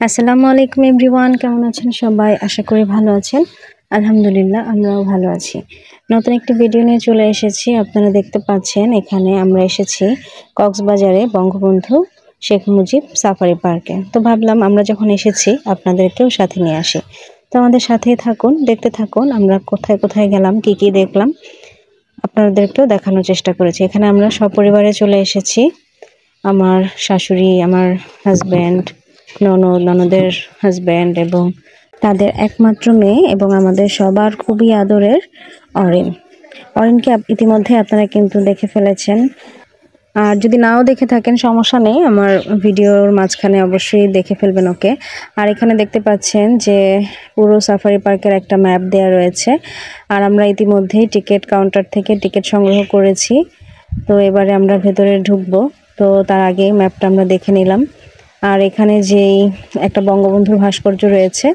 আসসালামু আলাইকুম এভরিওয়ান, কেমন আছেন সবাই? আশা করি ভালো আছেন। আলহামদুলিল্লাহ আমরাও ভালো আছি। নতুন একটি ভিডিও নিয়ে চলে এসেছি। আপনারা দেখতে পাচ্ছেন এখানে আমরা এসেছি কক্সবাজারে বঙ্গবন্ধু শেখ মুজিব সাফারি পার্কে। তো ভাবলাম আমরা যখন এসেছি আপনাদেরকেও সাথে নিয়ে আসি। তো আমাদের সাথেই থাকুন, দেখতে থাকুন আমরা কোথায় কোথায় গেলাম, কি দেখলাম আপনাদেরকেও দেখানোর চেষ্টা করেছি। এখানে আমরা সপরিবারে চলে এসেছি। আমার শাশুড়ি, আমার হাজব্যান্ড, ননদের হাজব্যান্ড এবং তাদের একমাত্র মেয়ে এবং আমাদের সবার খুবই আদরের অরিনকে ইতিমধ্যে আপনারা কিন্তু দেখে ফেলেছেন। আর যদি নাও দেখে থাকেন সমস্যা নেই, আমার ভিডিওর মাঝখানে অবশ্যই দেখে ফেলবেন ওকে। আর এখানে দেখতে পাচ্ছেন যে পুরো সাফারি পার্কের একটা ম্যাপ দেওয়া রয়েছে। আর আমরা ইতিমধ্যেই টিকিট কাউন্টার থেকে টিকিট সংগ্রহ করেছি। তো এবারে আমরা ভেতরে ঢুকবো। তো তার আগে ম্যাপটা আমরা দেখে নিলাম। আর এখানে যেই একটা বঙ্গবন্ধুর ভাস্কর্য রয়েছে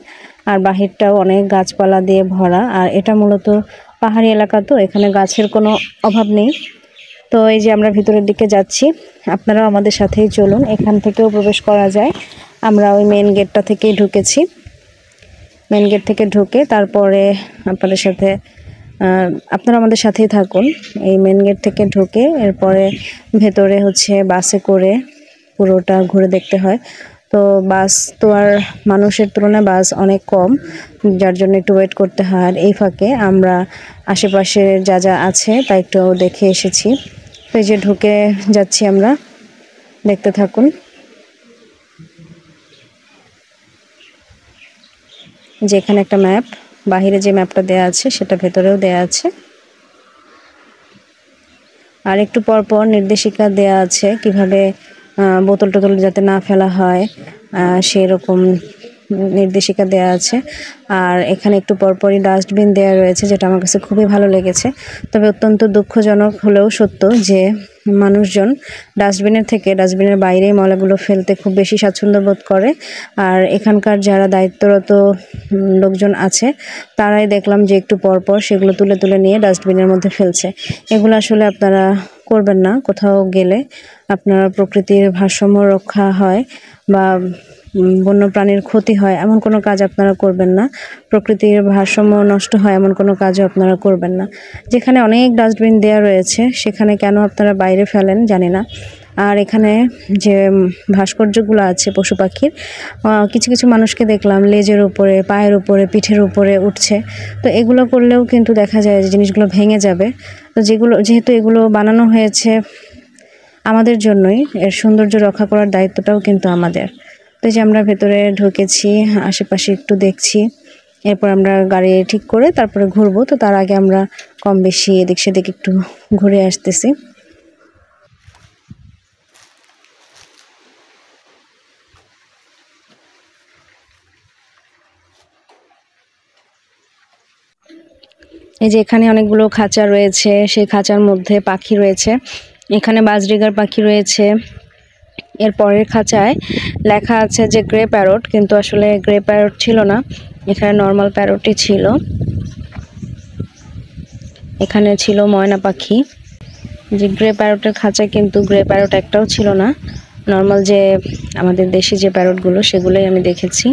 আর বাহিরটাও অনেক গাছপালা দিয়ে ভরা। আর এটা মূলত পাহাড়ি এলাকা, তো এখানে গাছের কোনো অভাব নেই। তো এই যে আমরা ভিতরের দিকে যাচ্ছি, আপনারাও আমাদের সাথেই চলুন। এখান থেকেও প্রবেশ করা যায়। আমরা ওই মেন গেটটা থেকেই ঢুকেছি। মেন গেট থেকে ঢুকে তারপরে আপনাদের সাথে আপনারা আমাদের সাথেই থাকুন। এই মেন গেট থেকে ঢুকে এরপরে ভেতরে হচ্ছে বাসে করে পুরোটা ঘুরে দেখতে হয়। তো বাস তো আর মানুষের তুলনায় বাস অনেক কম, যার জন্য একটু ওয়েট করতে হয়। আর এই ফাঁকে আমরা আশেপাশে যা যা আছে তা একটু দেখে এসেছি। তো এই যে ঢুকে যাচ্ছি আমরা, দেখতে থাকুন। যে এখানে একটা ম্যাপ, বাহিরে যে ম্যাপটা দেয়া আছে সেটা ভেতরেও দেয়া আছে। আর একটু পর পর নির্দেশিকা দেয়া আছে কিভাবে বোতল টোতল যাতে না ফেলা হয়, সেরকম নির্দেশিকা দেয়া আছে। আর এখানে একটু পরপরই ডাস্টবিন দেয়া রয়েছে, যেটা আমার কাছে খুবই ভালো লেগেছে। তবে অত্যন্ত দুঃখজনক হলেও সত্য যে মানুষজন ডাস্টবিনের বাইরে ময়লাগুলো ফেলতে খুব বেশি স্বাচ্ছন্দ্য বোধ করে। আর এখানকার যারা দায়িত্বরত লোকজন আছে তারাই দেখলাম যে একটু পরপর সেগুলো তুলে তুলে নিয়ে ডাস্টবিনের মধ্যে ফেলছে। এগুলো আসলে আপনারা করবেন না। কোথাও গেলে আপনারা প্রকৃতির ভারসাম্য রক্ষা হয় বা বন্যপ্রাণীর ক্ষতি হয় এমন কোনো কাজ আপনারা করবেন না। প্রকৃতির ভারসাম্য নষ্ট হয় এমন কোনো কাজও আপনারা করবেন না। যেখানে অনেক ডাস্টবিন দেওয়া রয়েছে সেখানে কেন আপনারা বাইরে ফেলেন জানি না। আর এখানে যে ভাস্কর্যগুলো আছে পশু পাখির, কিছু কিছু মানুষকে দেখলাম লেজের উপরে, পায়ের উপরে, পিঠের উপরে উঠছে। তো এগুলো করলেও কিন্তু দেখা যায় যে জিনিসগুলো ভেঙে যাবে। তো যেহেতু এগুলো বানানো হয়েছে আমাদের জন্যই, এর সৌন্দর্য রক্ষা করার দায়িত্বটাও কিন্তু আমাদের। তো যে আমরা ভেতরে ঢুকেছি, আশেপাশে একটু দেখছি, এরপর আমরা গাড়ি ঠিক করে তারপরে ঘুরবো। তো তার আগে আমরা কম বেশি এদিক সেদিক একটু ঘুরে আসতেছি। এই যে এখানে অনেকগুলো খাঁচা রয়েছে, সেই খাঁচার মধ্যে পাখি রয়েছে। এখানে বাজরিগার পাখি রয়েছে। এর পরের খাঁচায় লেখা আছে যে গ্রে প্যারট, কিন্তু আসলে গ্রে প্যারট ছিল না, এখানে নর্মাল প্যারটই ছিল। এখানে ছিল ময়না পাখি। যে গ্রে প্যারটের খাঁচায় কিন্তু গ্রে প্যারট একটাও ছিল না, নর্মাল যে আমাদের দেশি যে প্যারটগুলো সেগুলোই আমি দেখেছি।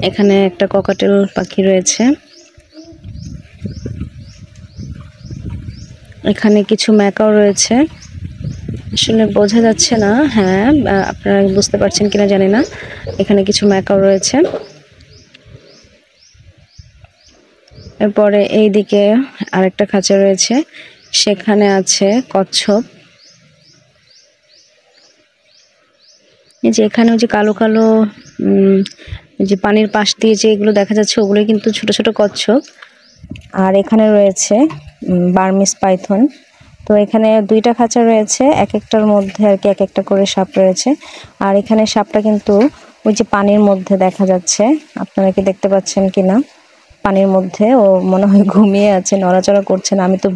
এখানে একটা ককাটেল পাখি রয়েছে। এখানে কিছু ম্যাকাও রয়েছে, আসলে বোঝা যাচ্ছে না। হ্যাঁ, আপনারা বুঝতে পারছেন কিনা জানি না। এখানে কিছু ম্যাকাও রয়েছে। এরপরে এই দিকে আরেকটা খাঁচা রয়েছে, সেখানে আছে কচ্ছপ। এই যে এখানেও যে কালো কালো যে পানির পাশ দিয়ে যে এগুলো দেখা যাচ্ছে ওগুলোই কিন্তু ছোট ছোট কচ্ছপ। আর এখানে রয়েছে বার্মিস পাইথন। তো এখানে দুইটা খাঁচা রয়েছে, এক একটার মধ্যে আর কি এক একটা করে সাপ রয়েছে। আর এখানে সাপটা কিন্তু ওই যে পানির মধ্যে দেখা যাচ্ছে, আপনারা কি দেখতে পাচ্ছেন কিনা? পানির মধ্যে ও মনে হয় ঘুমিয়ে আছে, নড়াচড়া করছে না। আমি তো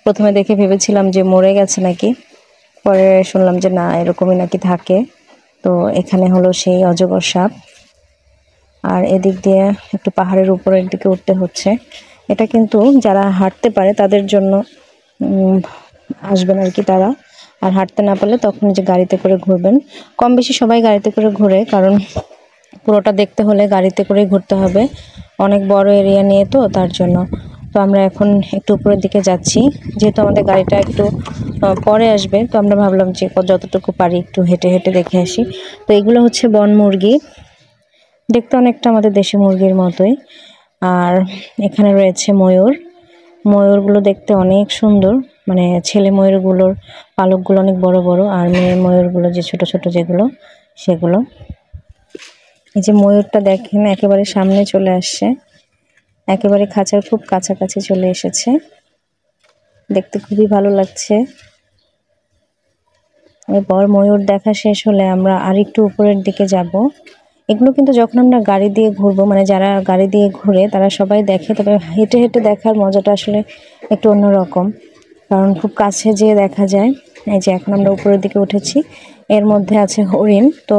প্রথমে দেখে ভেবেছিলাম যে মরে গেছে নাকি, পরে শুনলাম যে না, এরকমই নাকি থাকে। তো এখানে হলো সেই অজগর সাপ। আর এদিক দিয়ে একটু পাহাড়ের উপরের দিকে উঠতে হচ্ছে। এটা কিন্তু যারা হাঁটতে পারে তাদের জন্য আসবেন আর কি তারা। আর হাঁটতে না পারলে তখন যে গাড়িতে করে ঘুরবেন। কম বেশি সবাই গাড়িতে করে ঘোরে, কারণ পুরোটা দেখতে হলে গাড়িতে করেই ঘুরতে হবে, অনেক বড় এরিয়া নিয়ে তো তার জন্য। তো আমরা এখন একটু উপরের দিকে যাচ্ছি, যেহেতু আমাদের গাড়িটা একটু পরে আসবে, তো আমরা ভাবলাম যে যতটুকু পারি একটু হেঁটে হেঁটে দেখে আসি। তো এগুলো হচ্ছে বন মুরগি, দেখতে অনেকটা আমাদের দেশি মুরগির মতোই। আর এখানে রয়েছে ময়ূর, ময়ূরগুলো দেখতে অনেক সুন্দর, মানে ছেলে ময়ূরগুলোর পালকগুলো অনেক বড় বড়, আর মেয়ে ময়ূরগুলো যে ছোট ছোট যেগুলো সেগুলো। এই যে ময়ূরটা দেখেন একেবারে সামনে চলে আসছে, একেবারে খাঁচার খুব কাছাকাছি চলে এসেছে, দেখতে খুবই ভালো লাগছে। এরপর ময়ূর দেখা শেষ হলে আমরা আরেকটু উপরের দিকে যাব। এগুলো কিন্তু যখন আমরা গাড়ি দিয়ে ঘুরবো, মানে যারা গাড়ি দিয়ে ঘুরে তারা সবাই দেখে, তবে হেঁটে হেঁটে দেখার মজাটা আসলে একটু অন্যরকম, কারণ খুব কাছে যেয়ে দেখা যায়। এই যে এখন আমরা উপরের দিকে উঠেছি, এর মধ্যে আছে হরিণ, তো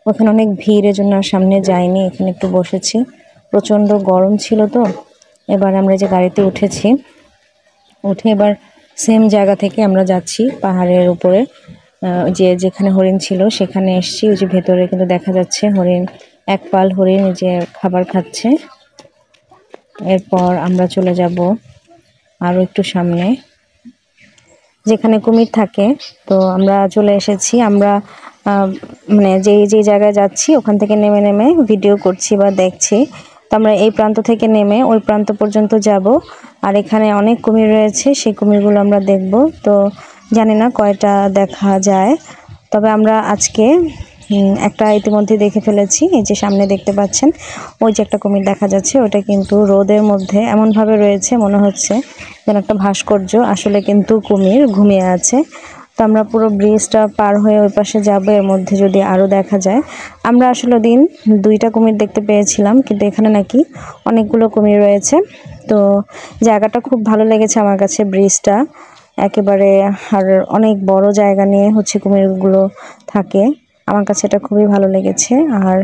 ওখানে অনেক ভিড়, এজন্য সামনে যাইনি, এখানে একটু বসেছি, প্রচণ্ড গরম ছিল তো। এবার আমরা যে গাড়িতে উঠেছি, উঠে এবার সেম জায়গা থেকে আমরা যাচ্ছি পাহাড়ের উপরে, যেখানে হরিণ ছিল সেখানে এসছি। ওই যে ভেতরে কিন্তু দেখা যাচ্ছে হরিণ, এক পাল হরিণ যে খাবার খাচ্ছে। এরপর আমরা চলে যাব আরও একটু সামনে, যেখানে কুমির থাকে। তো আমরা চলে এসেছি, আমরা মানে যেই জায়গায় যাচ্ছি ওখান থেকে নেমে নেমে ভিডিও করছি বা দেখছি। তো আমরা এই প্রান্ত থেকে নেমে ওই প্রান্ত পর্যন্ত যাব, আর এখানে অনেক কুমির রয়েছে, সেই কুমিরগুলো আমরা দেখব। তো জানি না কয়টা দেখা যায়, তবে আমরা আজকে একটা ইতিমধ্যে দেখে ফেলেছি। এই যে সামনে দেখতে পাচ্ছেন ওই যে একটা কুমির দেখা যাচ্ছে, ওটা কিন্তু রোদের মধ্যে এমনভাবে রয়েছে মনে হচ্ছে যেন একটা ভাস্কর্য, আসলে কিন্তু কুমির ঘুমিয়ে আছে। তো আমরা পুরো ব্রিজটা পার হয়ে ওই পাশে যাব, এর মধ্যে যদি আরও দেখা যায়। আমরা আসলে দিন 2টা কুমির দেখতে পেয়েছিলাম, কিন্তু এখানে নাকি অনেকগুলো কুমির রয়েছে। তো জায়গাটা খুব ভালো লেগেছে আমার কাছে, ব্রিজটা একেবারে, আর অনেক বড় জায়গা নিয়ে হচ্ছে কুমিরগুলো থাকে, আমার কাছে এটা খুবই ভালো লেগেছে। আর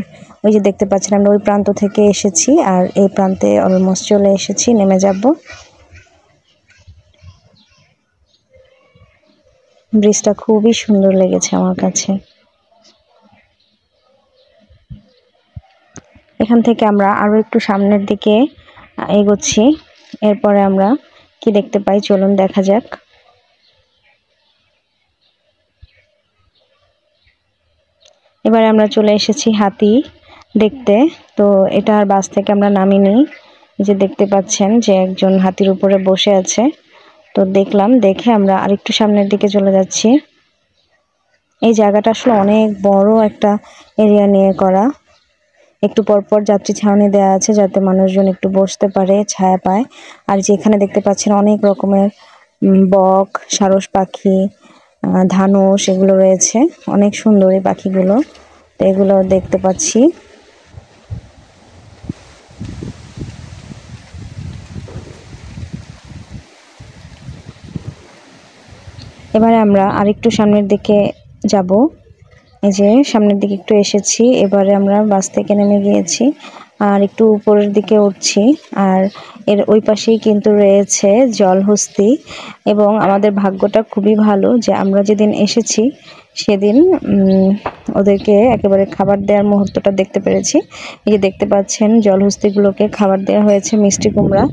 ওই যে দেখতে পাচ্ছেন আমরা ওই প্রান্ত থেকে এসেছি, আর এই প্রান্তে অলমোস্ট চলে এসেছি, নেমে যাব। ব্রিজটা খুবই সুন্দর লেগেছে আমার কাছে। এখান থেকে আমরা আরো একটু সামনের দিকে এগোচ্ছি, এরপরে আমরা কি দেখতে পাই চলুন দেখা যাক। এবারে আমরা চলে এসেছি হাতি দেখতে। তো এটা আর বাস থেকে আমরা নামিনি, যে দেখতে পাচ্ছেন যে একজন হাতির উপরে বসে আছে। তো দেখলাম, দেখে আমরা আরেকটু সামনের দিকে চলে যাচ্ছি। এই জায়গাটা আসলে অনেক বড় একটা এরিয়া নিয়ে করা, একটু পরপর যাত্রী ছাউনি দেওয়া আছে যাতে মানুষজন একটু বসতে পারে, ছায়া পায়। আর যেখানে দেখতে পাচ্ছেন অনেক রকমের বক, সারস পাখি, ধানুষ, এগুলো রয়েছে, অনেক সুন্দর এই পাখিগুলো। তো এগুলো দেখতে পাচ্ছি। এবারে আমরা আরেকটু সামনের দিকে যাব, এই যে সামনের দিকে একটু এসেছি। এবারে আমরা বাস থেকে নেমে গিয়েছি আর একটু উপরের দিকে উঠছি, আর এর ওই পাশেই কিন্তু রয়েছে জলহস্তি। এবং আমাদের ভাগ্যটা খুবই ভালো যে আমরা যেদিন এসেছি সেদিন ওদেরকে একেবারে খাবার দেওয়ার মুহূর্তটা দেখতে পেরেছি। এই যে দেখতে পাচ্ছেন জলহস্তিগুলোকে খাবার দেওয়া হয়েছে মিষ্টি কুমড়া।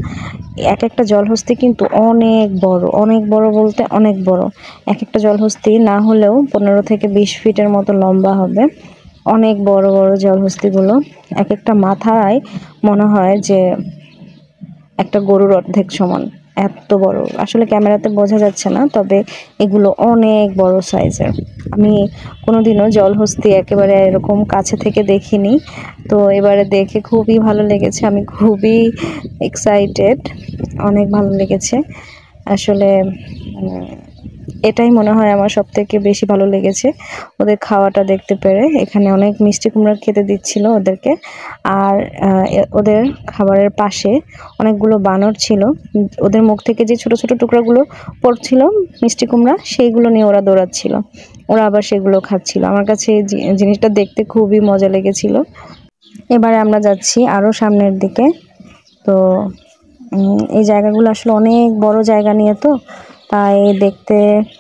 এক একটা জলহস্তি কিন্তু অনেক বড়, অনেক বড় বলতে অনেক বড়। এক একটা জলহস্তি না হলেও 15 থেকে 20 ফিটের মতো লম্বা হবে, অনেক বড় বড় জলহস্তিগুলো। এক একটা মাথায় মনে হয় যে একটা গরুর অর্ধেক সমান, এত বড়। আসলে ক্যামেরাতে বোঝা যাচ্ছে না, তবে এগুলো অনেক বড় সাইজের। আমি কোনোদিনও জলহস্তি একেবারে এরকম কাছে থেকে দেখিনি, তো এবারে দেখে খুবই ভালো লেগেছে, আমি খুবই এক্সাইটেড, অনেক ভালো লেগেছে আসলে। এটাই মনে হয় আমার সবথেকে বেশি ভালো লেগেছে ওদের খাওয়াটা দেখতে পেরে। এখানে অনেক মিষ্টি কুমড়া খেতে দিচ্ছিল ওদেরকে, আর ওদের খাবারের পাশে অনেকগুলো বানর ছিল, ওদের মুখ থেকে যে ছোট ছোট টুকরাগুলো পড়ছিল মিষ্টি কুমড়া, সেইগুলো নিয়ে ওরা দৌড়াচ্ছিল, ওরা আবার সেগুলো খাচ্ছিল। আমার কাছে এই জিনিসটা দেখতে খুবই মজা লেগেছিল। এবারে আমরা যাচ্ছি আরও সামনের দিকে। তো এই জায়গাগুলো আসলে অনেক বড় জায়গা নিয়ে, তো তাই দেখতে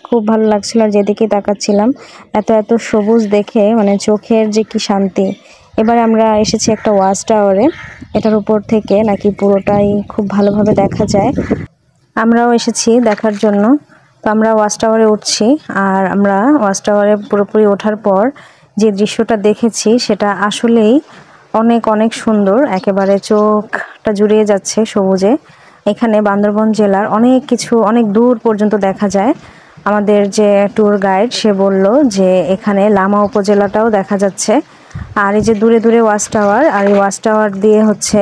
খুব ভালো লাগছিল। আর যেদিকে তাকাচ্ছিলাম এত এত সবুজ দেখে মানে চোখের যে কি শান্তি। এবার আমরা এসেছি একটা ওয়াচ টাওয়ারে, এটার উপর থেকে নাকি পুরোটাই খুব ভালোভাবে দেখা যায়। আমরাও এসেছি দেখার জন্য। তো আমরা ওয়াচ টাওয়ারে উঠছি, আর আমরা ওয়াচ টাওয়ারে পুরোপুরি ওঠার পর যে দৃশ্যটা দেখেছি সেটা আসলেই অনেক অনেক সুন্দর, একেবারে চোখটা জুড়িয়ে যাচ্ছে সবুজে। এখানে বান্দরবান জেলার অনেক কিছু অনেক দূর পর্যন্ত দেখা যায়। আমাদের যে ট্যুর গাইড সে বলল যে এখানে লামা উপজেলাটাও দেখা যাচ্ছে। আর এই যে দূরে দূরে ওয়াচ টাওয়ার, আর এই ওয়াচ টাওয়ার দিয়ে হচ্ছে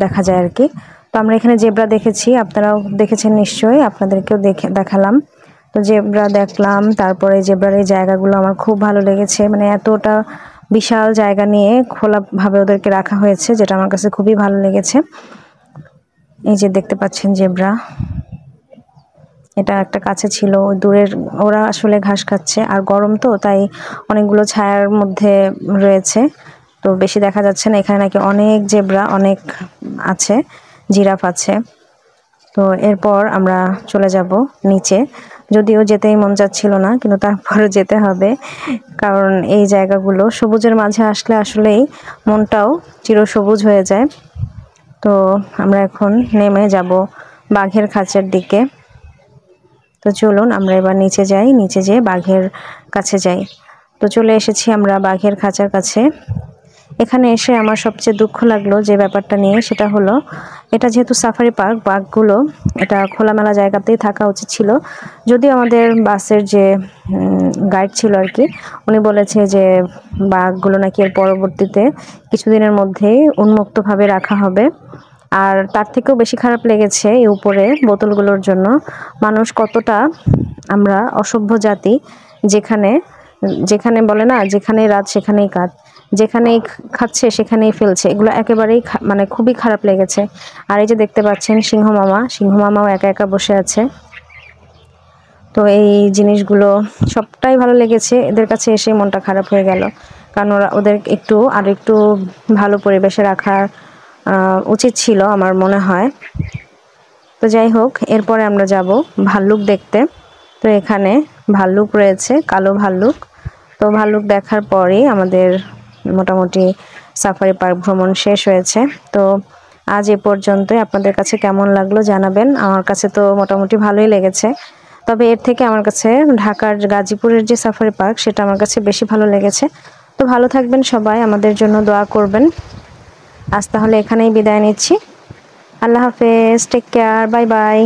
দেখা যায় আর কি। তো আমরা এখানে জেব্রা দেখেছি, আপনারাও দেখেছেন নিশ্চয়ই, আপনাদেরকেও দেখালাম। তো জেব্রা দেখলাম, তারপরে জেব্রার এই জায়গাগুলো আমার খুব ভালো লেগেছে, মানে এতটা বিশাল জায়গা নিয়ে খোলাভাবে ওদেরকে রাখা হয়েছে, যেটা আমার কাছে খুবই ভালো লেগেছে। এই যে দেখতে পাচ্ছেন জেব্রা, এটা একটা কাছে ছিল, দূরের ওরা আসলে ঘাস খাচ্ছে, আর গরম তো তাই অনেকগুলো ছায়ার মধ্যে রয়েছে, তো বেশি দেখা যাচ্ছে না। এখানে নাকি অনেক জেব্রা অনেক আছে, জিরাফ আছে। তো এরপর আমরা চলে যাব নিচে, যদিও যেতেই মন যাচ্ছিল না, কিন্তু তারপরে যেতে হবে, কারণ এই জায়গাগুলো সবুজের মাঝে আসলে আসলেই মনটাও চিরসবুজ হয়ে যায়। তো আমরা এখন নেমে যাব বাঘের খাঁচার দিকে। তো চলুন আমরা এবার নিচে যাই, নিচে যেয়ে বাঘের কাছে যাই। তো চলে এসেছি আমরা বাঘের খাঁচার কাছে। এখানে এসে আমার সবচেয়ে দুঃখ লাগলো যে ব্যাপারটা নিয়ে, সেটা হলো এটা যেহেতু সাফারি পার্ক, বাঘগুলো এটা খোলামেলা জায়গাতেই থাকা উচিত ছিল। যদিও আমাদের বাসের যে গাইড ছিল আর কি, উনি বলেছে যে বাঘগুলো নাকি এর পরবর্তীতে কিছুদিনের মধ্যেই উন্মুক্তভাবে রাখা হবে। আর তার থেকেও বেশি খারাপ লেগেছে এই উপরে বোতলগুলোর জন্য। মানুষ কতটা আমরা অসভ্য জাতি, যেখানে যেখানে বলে না, যেখানেই রাত সেখানেই কাঠ, যেখানেই খাচ্ছে সেখানেই ফেলছে, এগুলো একেবারেই মানে খুবই খারাপ লেগেছে। আর এই যে দেখতে পাচ্ছেন সিংহ মামাও একা একা বসে আছে। তো এই জিনিসগুলো সবটাই ভালো লেগেছে, এদের কাছে এসে মনটা খারাপ হয়ে গেল, কারণ ওদের আর একটু ভালো পরিবেশে রাখা উচিত ছিল আমার মনে হয়। তো যাই হোক, এরপরে আমরা যাব ভাল্লুক দেখতে। তো এখানে ভাল্লুক রয়েছে, কালো ভাল্লুক। তো ভাল্লুক দেখার পরেই আমাদের মোটামুটি সাফারি পার্ক ভ্রমণ শেষ হয়েছে। তো আজ এ পর্যন্তই। আপনাদের কাছে কেমন লাগলো জানাবেন। আমার কাছে তো মোটামুটি ভালোই লেগেছে, তবে এর থেকে আমার কাছে ঢাকার গাজীপুরের যে সাফারি পার্ক সেটা আমার কাছে বেশি ভালো লেগেছে। তো ভালো থাকবেন সবাই, আমাদের জন্য দোয়া করবেন। আজ তাহলে এখানেই বিদায় নিচ্ছি। আল্লাহ হাফেজ, টেক কেয়ার, বাই বাই।